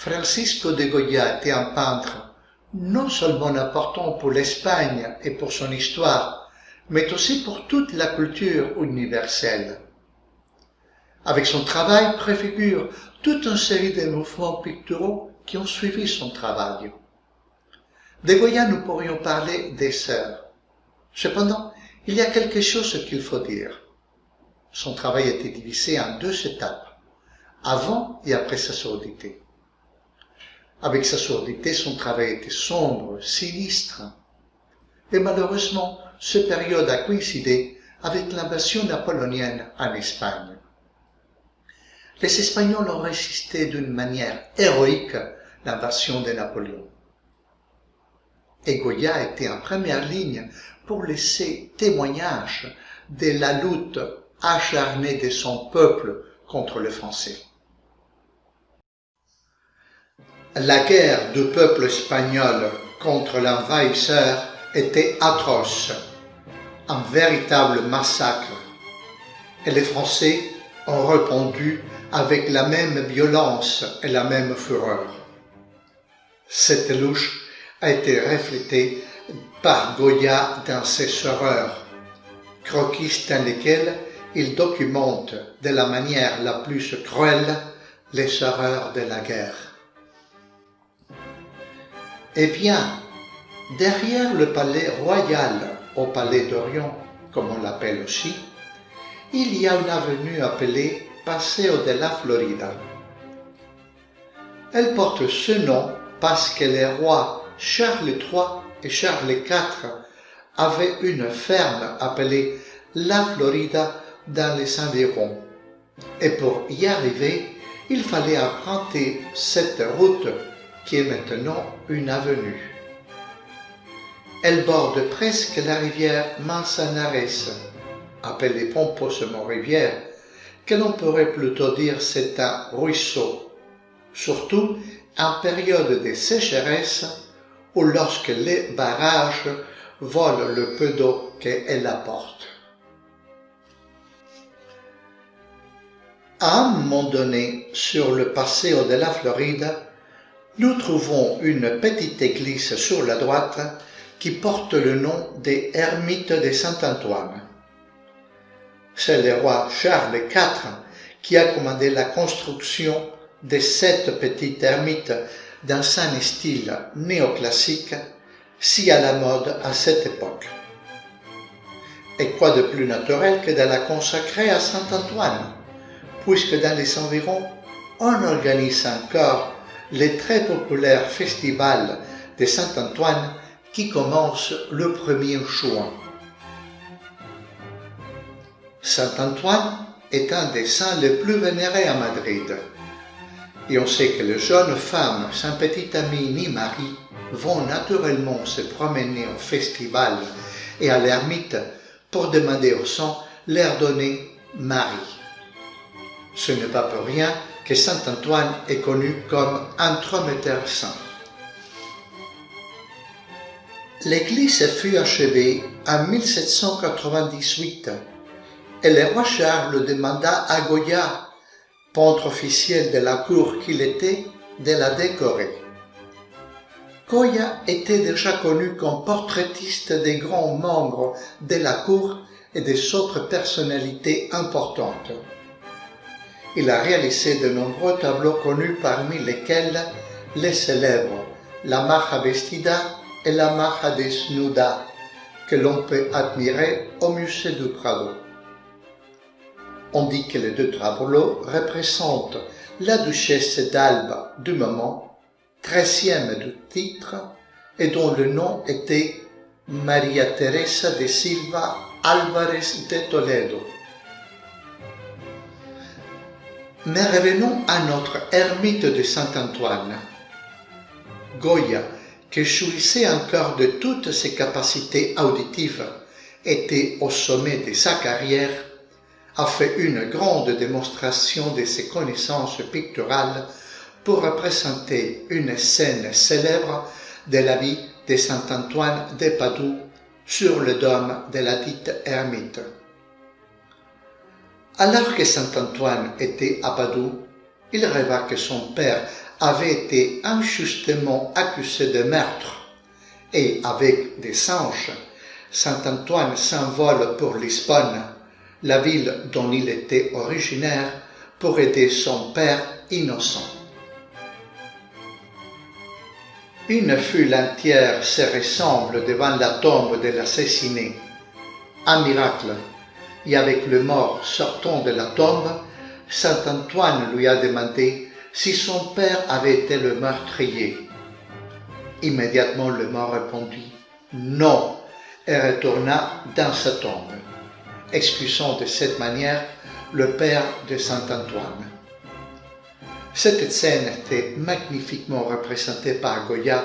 Francisco de Goya était un peintre non seulement important pour l'Espagne et pour son histoire, mais aussi pour toute la culture universelle. Avec son travail préfigure toute une série de mouvements picturaux qui ont suivi son travail. De Goya, nous pourrions parler des heures. Cependant, il y a quelque chose qu'il faut dire. Son travail était divisé en deux étapes, avant et après sa surdité. Avec sa surdité, son travail était sombre, sinistre. Et malheureusement, cette période a coïncidé avec l'invasion napoléonienne en Espagne. Les Espagnols ont résisté d'une manière héroïque à l'invasion de Napoléon. Et Goya était en première ligne pour laisser témoignage de la lutte acharnée de son peuple contre les Français. La guerre du peuple espagnol contre l'envahisseur était atroce, un véritable massacre, et les Français ont répondu avec la même violence et la même fureur. Cette lutte a été reflétée par Goya dans ses horreurs, croquis dans lesquels il documente de la manière la plus cruelle les horreurs de la guerre. Eh bien, derrière le palais royal, au palais d'Orient, comme on l'appelle aussi, il y a une avenue appelée Paseo de la Florida. Elle porte ce nom parce que les rois Charles III et Charles IV avaient une ferme appelée La Florida dans les environs. Et pour y arriver, il fallait emprunter cette route qui est maintenant une avenue. Elle borde presque la rivière Manzanares, appelée pompeusement rivière, que l'on pourrait plutôt dire c'est un ruisseau, surtout en période de sécheresse ou lorsque les barrages volent le peu d'eau qu'elle apporte. À un moment donné, sur le Paseo de la Florida, nous trouvons une petite église sur la droite qui porte le nom des ermites de Saint-Antoine. C'est le roi Charles IV qui a commandé la construction de cette petite ermite dans un style néoclassique si à la mode à cette époque. Et quoi de plus naturel que de la consacrer à Saint-Antoine, puisque dans les environs, on organise encore le très populaire festival de Saint-Antoine qui commence le 1er juin. Saint-Antoine est un des saints les plus vénérés à Madrid. Et on sait que les jeunes femmes sans petit ami ni mari vont naturellement se promener au festival et à l'ermite pour demander aux saints leur donner mari. Ce n'est pas pour rien que Saint-Antoine est connu comme entremetteur saint. L'église fut achevée en 1798 et le roi Charles demanda à Goya, peintre officiel de la cour qu'il était, de la décorer. Goya était déjà connu comme portraitiste des grands membres de la cour et des autres personnalités importantes. Il a réalisé de nombreux tableaux connus parmi lesquels les célèbres La Maja Vestida et La Maja Desnuda que l'on peut admirer au musée du Prado. On dit que les deux tableaux représentent la duchesse d'Alba du moment, 13e du titre, et dont le nom était Maria Teresa de Silva Álvarez de Toledo. Mais revenons à notre ermite de Saint-Antoine. Goya, qui jouissait encore de toutes ses capacités auditives, était au sommet de sa carrière, a fait une grande démonstration de ses connaissances picturales pour représenter une scène célèbre de la vie de Saint-Antoine de Padoue sur le dôme de la dite ermite. Alors que Saint-Antoine était à Padoue, il rêva que son père avait été injustement accusé de meurtre, et avec des singes, Saint Antoine s'envole pour Lisbonne, la ville dont il était originaire, pour aider son père innocent. Une foule entière se ressemble devant la tombe de l'assassiné. Un miracle, et avec le mort sortant de la tombe, Saint Antoine lui a demandé si son père avait été le meurtrier. Immédiatement le mort répondit « Non » et retourna dans sa tombe, excusant de cette manière le père de Saint Antoine. Cette scène était magnifiquement représentée par Goya,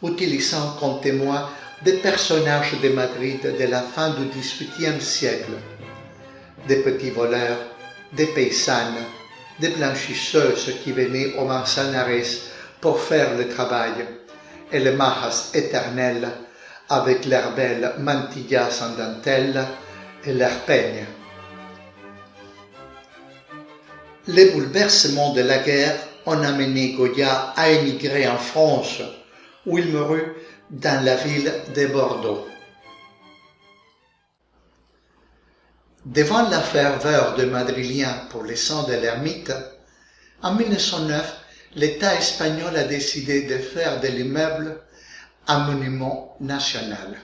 utilisant comme témoin des personnages de Madrid de la fin du XVIIIe siècle, des petits voleurs, des paysannes, des blanchisseuses qui venaient au Manzanares pour faire le travail, et les majas éternelles avec leurs belles mantillas en dentelle et leurs peignes. Les bouleversements de la guerre ont amené Goya à émigrer en France, où il mourut dans la ville de Bordeaux. Devant la ferveur des Madriliens pour les saints de l'ermite, en 1909, l'État espagnol a décidé de faire de l'immeuble un monument national.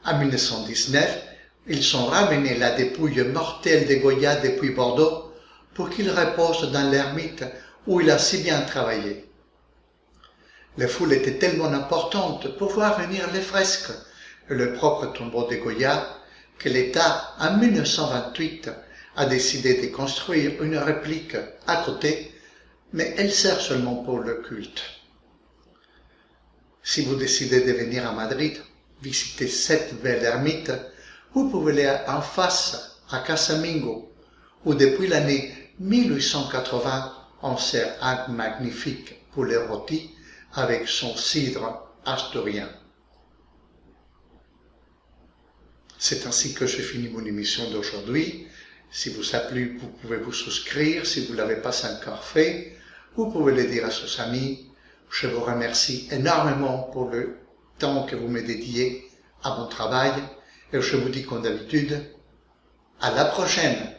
En 1919, ils ont ramené la dépouille mortelle de Goya depuis Bordeaux pour qu'il repose dans l'ermite où il a si bien travaillé. La foule était tellement importante pour voir venir les fresques et le propre tombeau de Goya que l'État, en 1928, a décidé de construire une réplique à côté, mais elle sert seulement pour le culte. Si vous décidez de venir à Madrid, visiter cette belle ermite, vous pouvez aller en face à Casamingo, où depuis l'année 1880, on sert un magnifique poulet rôti avec son cidre asturien. C'est ainsi que je finis mon émission d'aujourd'hui. Si vous a plu, vous pouvez vous souscrire. Si vous ne l'avez pas encore fait, vous pouvez le dire à vos amis. Je vous remercie énormément pour le temps que vous me dédiez à mon travail et je vous dis comme d'habitude, à la prochaine.